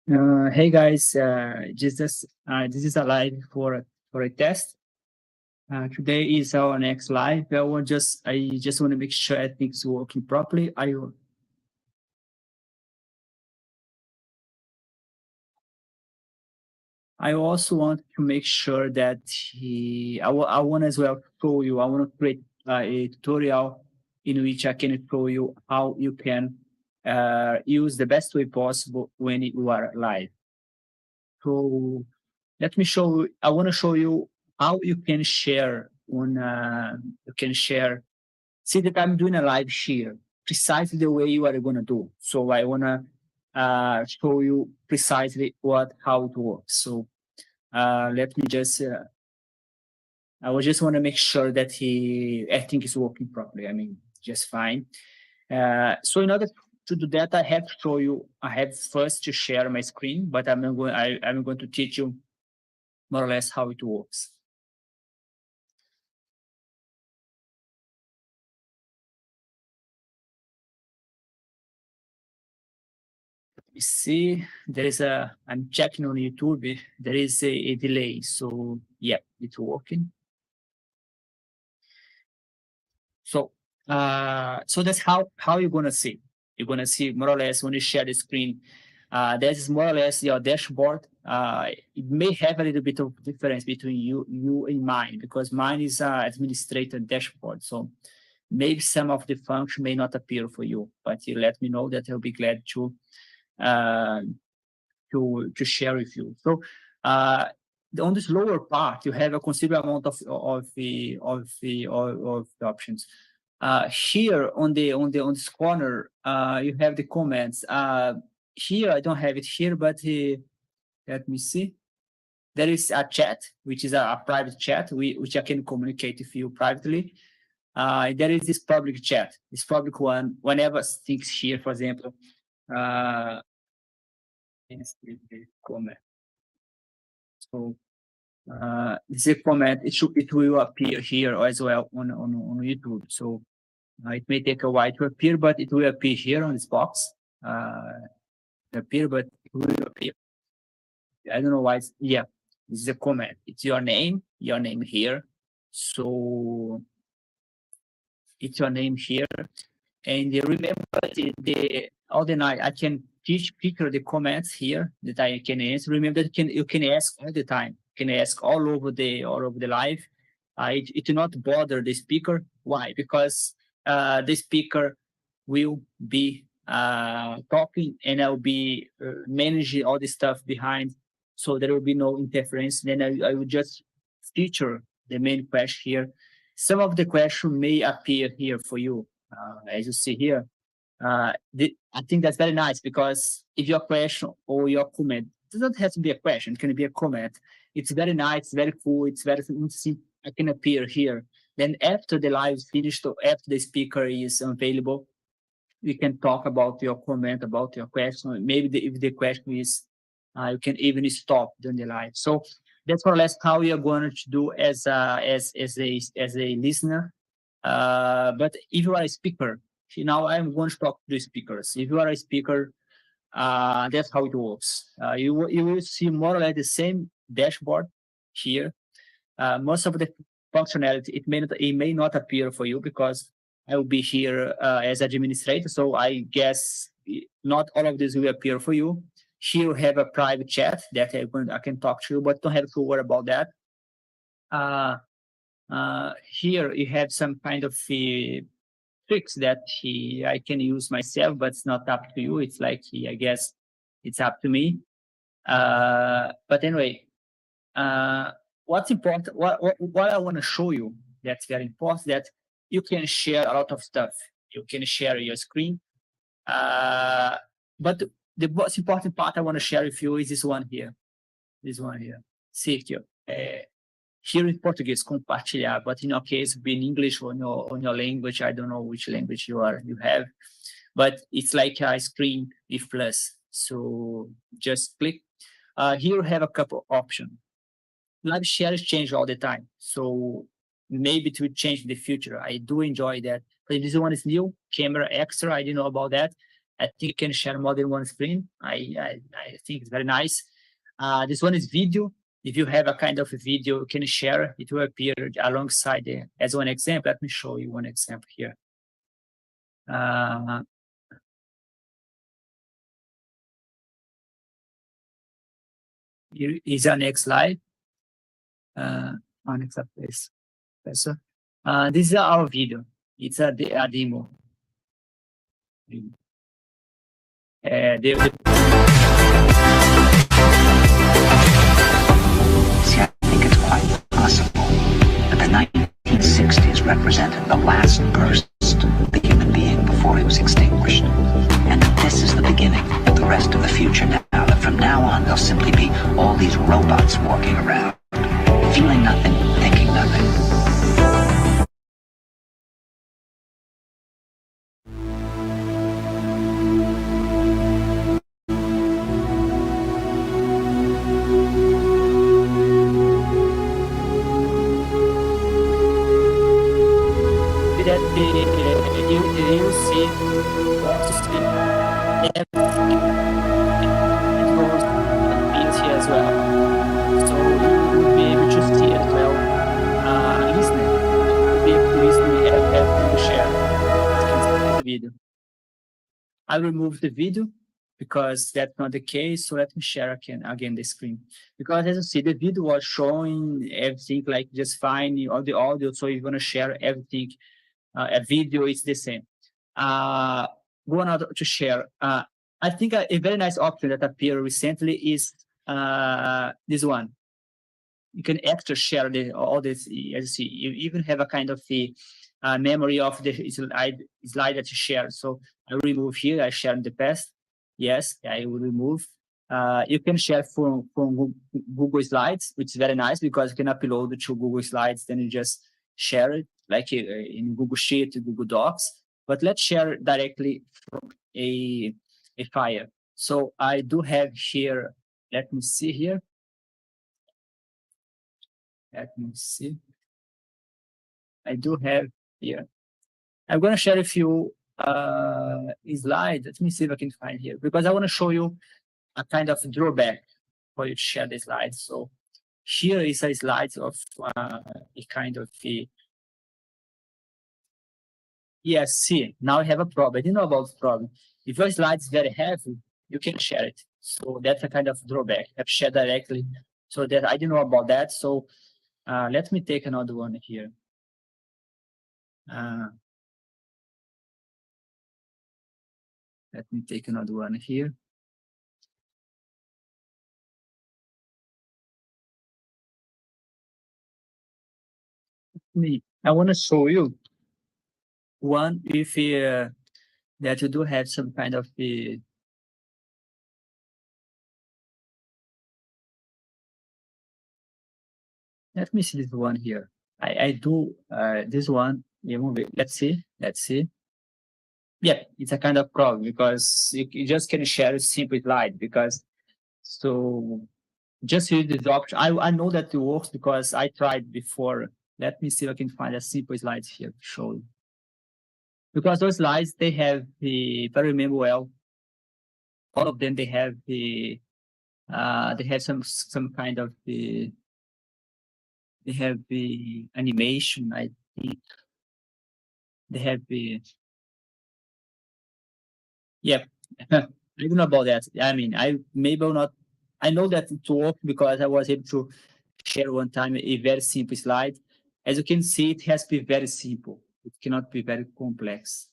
Hey guys, this is a live for a test. Today is our next live. I just want to make sure everything's working properly. I also want to make sure that I want as well to show you. I want to create a tutorial in which I can show you how you can use the best way possible when you are live. So let me show you. I want to show you how you can share on. You can share. See that I'm doing a live here, precisely the way you are going to do. So I want to show you precisely how it works. So let me just. I will just want to make sure that everything is working properly. I mean, just fine. So in order to do that, I have to show you. I have first to share my screen, but I'm going to teach you more or less how it works. You see, I'm checking on YouTube, there is a delay. So yeah, it's working. So, so that's how you're gonna see. You're gonna see more or less when you share the screen. That is more or less your dashboard. It may have a little bit of difference between you and mine because mine is administrator dashboard. So maybe some of the function may not appear for you, but you let me know that I'll be glad uh, to share with you. So on this lower part, you have a considerable amount of the options. Here on this corner, you have the comments. Here I don't have it here, but let me see. There is a chat, which is a private chat, which I can communicate with you privately. There is this public chat, this public one. Whenever things here, for example, uh, comment. So this comment, it will appear here as well on YouTube. So it may take a while to appear, but it will appear here on this box. Appear, but it will appear. I don't know why. Yeah, this is a comment. It's your name here. So it's your name here. And remember the all the night I can picture the comments here that I can answer. Remember that you can ask all the time. You can ask all over the live. It will not bother the speaker. Why? Because the speaker will be talking and I'll be managing all the stuff behind, so there will be no interference. Then I will just feature the main question here. Some of the question may appear here for you, as you see here. I think that's very nice because if your question or your comment doesn't have to be a question, it can be a comment. It's very nice, very cool, it's very interesting. I can appear here. Then after the live is finished or after the speaker is available, we can talk about your comment, about your question. Maybe if the question is, you can even stop during the live. So that's more or less how we are going to do as a listener. But if you are a speaker, now I'm going to talk to the speakers. If you are a speaker, that's how it works. You will see more or less the same dashboard here. Most of the functionality it may not appear for you because I will be here as administrator. So I guess not all of this will appear for you. Here you have a private chat that I can talk to you, but don't have to worry about that. Here you have some kind of tricks that I can use myself, but it's not up to you. It's like I guess it's up to me. But anyway, what's important, what I want to show you that's very important, that you can share a lot of stuff. You can share your screen. But the most important part I want to share with you is this one here. This one here. See here. Here in Portuguese, compartilhar, but in your case, be in English or on your language. I don't know which language you have, but it's like a screen with plus. So just click. Here you have a couple options. Live shares change all the time. So maybe it will change in the future. I do enjoy that. But if this one is new, camera extra, I didn't know about that. I think you can share more than one screen. I think it's very nice. This one is video. If you have a kind of a video, you can share. It will appear alongside there. As one example, let me show you one example here. Here is our next slide. Next up, please. This is our video. It's a demo. See, I think it's quite possible that the 1960s represented the last burst of the human being before he was extinguished, and that this is the beginning of the rest of the future now, that from now on there'll simply be all these robots walking around, feeling nothing, thinking nothing. That you see it goes appears here as well. So you will be able to see as well. Listening. You'll be able to listen everything you share. As you can see in the video. I remove the video because that's not the case. So let me share again the screen. Because as you see, the video was showing everything like just fine, all the audio. So you're gonna share everything. A video is the same. Going out to share. I think a very nice option that appeared recently is this one. You can extra share all this. As you see, you even have a kind of the memory of the slide that you share. So I remove here. I share in the past. Yes, I will remove. You can share from Google Slides, which is very nice because you can upload it to Google Slides. Then you just share it like in Google Sheet, Google Docs. But let's share directly from a file. So I do have here. Let me see here. Let me see. I do have here. I'm going to share a few slides. Let me see if I can find here because I want to show you a kind of drawback for you to share the slides. So here is a slide of a kind of the. Yes, see, now I have a problem. I didn't know about the problem. If your slide is very heavy, you can share it. So that's a kind of drawback. I have to share directly. So that I didn't know about that. So let me take another one here. Let me take another one here. I want to show you one if that you do have some kind of the. Let me see this one here. I do this one. Let's see. Let's see. Yeah, it's a kind of problem because you just can share a simple slide because so just use this option. I know that it works because I tried before. Let me see if I can find a simple slide here to show you. Because those slides they have the, if I remember well, all of them they have the they have some kind of the, they have the animation. I think they have the, yeah. I don't know about that. I mean, I maybe not. I know that it worked because I was able to share one time a very simple slide. As you can see, it has to be very simple. It cannot be very complex.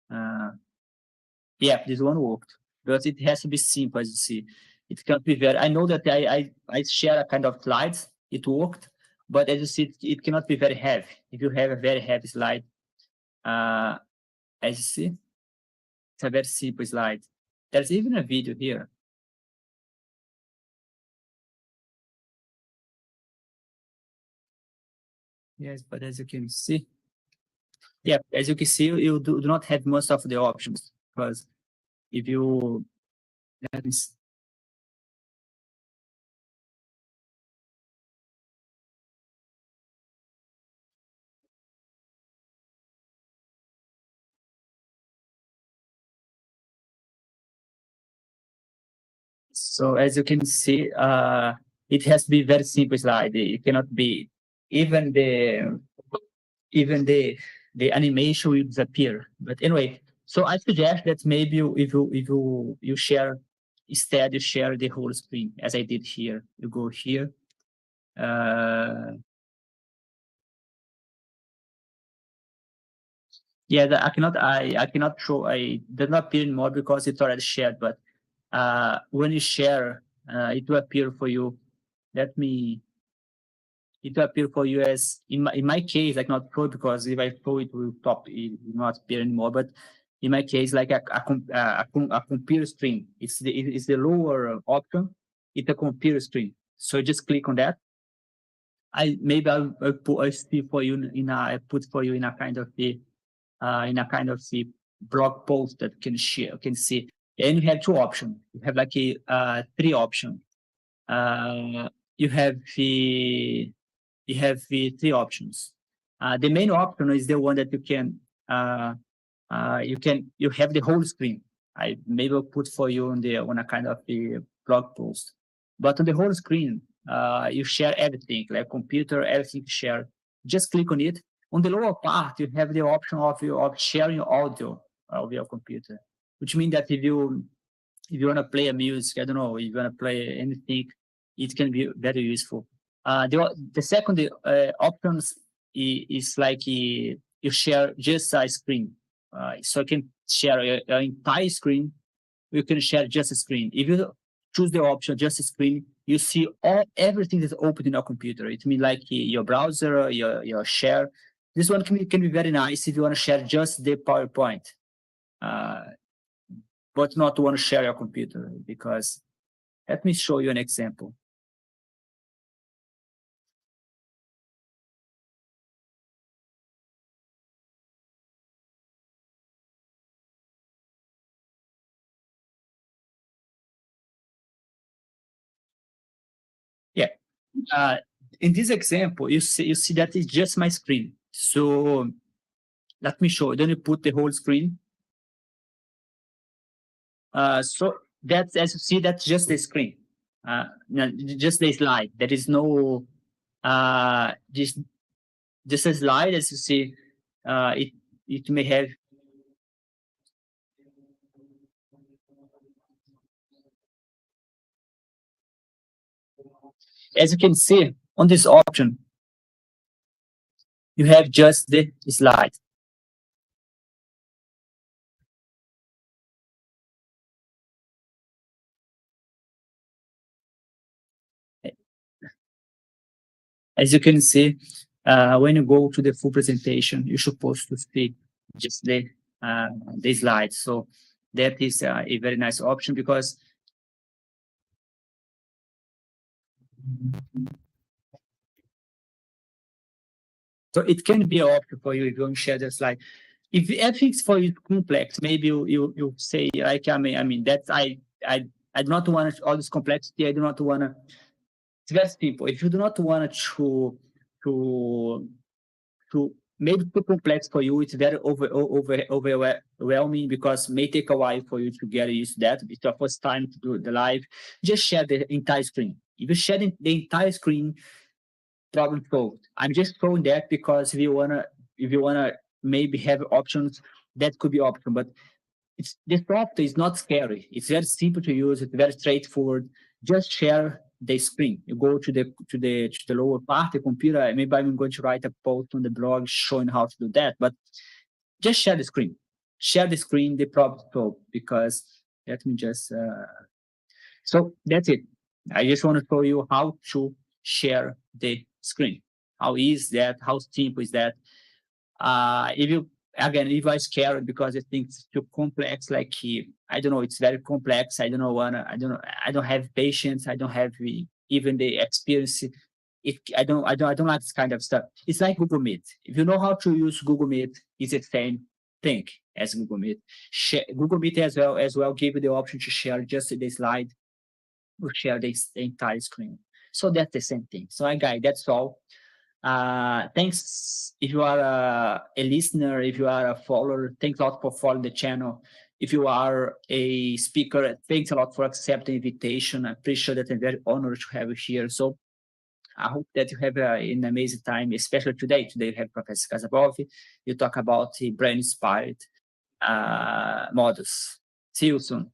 Yeah, this one worked, but it has to be simple, as you see. It can't be very. I know that I share a kind of slides. It worked, but as you see, it cannot be very heavy. If you have a very heavy slide, as you see, it's a very simple slide. There's even a video here. Yes, but as you can see, yeah, as you can see, you do not have most of the options because if you, let me see. So as you can see, it has to be very simple slide. It cannot be even the animation will disappear. But anyway, so I suggest that maybe if you share, instead you share the whole screen as I did here. You go here. Yeah, I cannot show. I did not appear anymore because it's already shared. But when you share, it will appear for you. Let me. It will appear for you as in my case, like not pro, because if I show it will stop. It will not appear anymore. But in my case, like a computer screen. It's the lower option. It's a computer screen. So just click on that. I see for you I put for you in a kind of the blog post that can share, can see. And you have two options. You have like three options. You have the three options. The main option is the one that you have the whole screen. I maybe will put for you on a kind of the blog post. But on the whole screen, you share everything, like computer, everything share. Just click on it. On the lower part, you have the option of sharing audio of your computer, which means that if you want to play a music, I don't know, if you want to play anything, it can be very useful. The second options is like you share just a screen. So you can share your entire screen. You can share just a screen. If you choose the option just a screen, you see everything that's open in your computer. It means like your browser, your share. This one can be very nice if you want to share just the PowerPoint, but not want to share your computer, because let me show you an example. Yeah. In this example, you see that it's just my screen. So let me show. Then you put the whole screen. So that's, as you see, that's just the screen. Just the slide. There is no just a slide, as you see. It may have. As you can see on this option, you have just the slide. As you can see, when you go to the full presentation, you're supposed to see just the slides. So that is a very nice option, because so it can be an option for you if you want to share the slide. If everything's for you complex, maybe you say like, I mean that I do not want all this complexity. I do not want to. It's very simple. If you do not want to maybe too complex for you, it's very overwhelming, because it may take a while for you to get used to that. It's your first time to do the live. Just share the entire screen. If you share the entire screen, problem solved. I'm just showing that because if you wanna maybe have options, that could be option. But this software is not scary. It's very simple to use. It's very straightforward. Just share the screen. You go to the lower part, the computer. Maybe I'm going to write a post on the blog showing how to do that. But just share the screen. Share the screen. The problem solved. Because let me just. So that's it. I just want to show you how to share the screen. How is that? How simple is that? If you are scared because you think it's too complex, like I don't know, it's very complex. I don't have patience. I don't have even the experience. I don't like this kind of stuff. It's like Google Meet. If you know how to use Google Meet, it's the same thing as Google Meet. Google Meet as well give you the option to share just the slide or share the entire screen. So that's the same thing. So guys, that's all. Thanks if you are a listener, if you are a follower. Thanks a lot for following the channel. if you are a speaker, thanks a lot for accepting the invitation. I appreciate that. I'm very honored to have you here. So I hope that you have an amazing time, especially today. Today, you have Professor Casabov. You talk about the brain-inspired models. See you soon.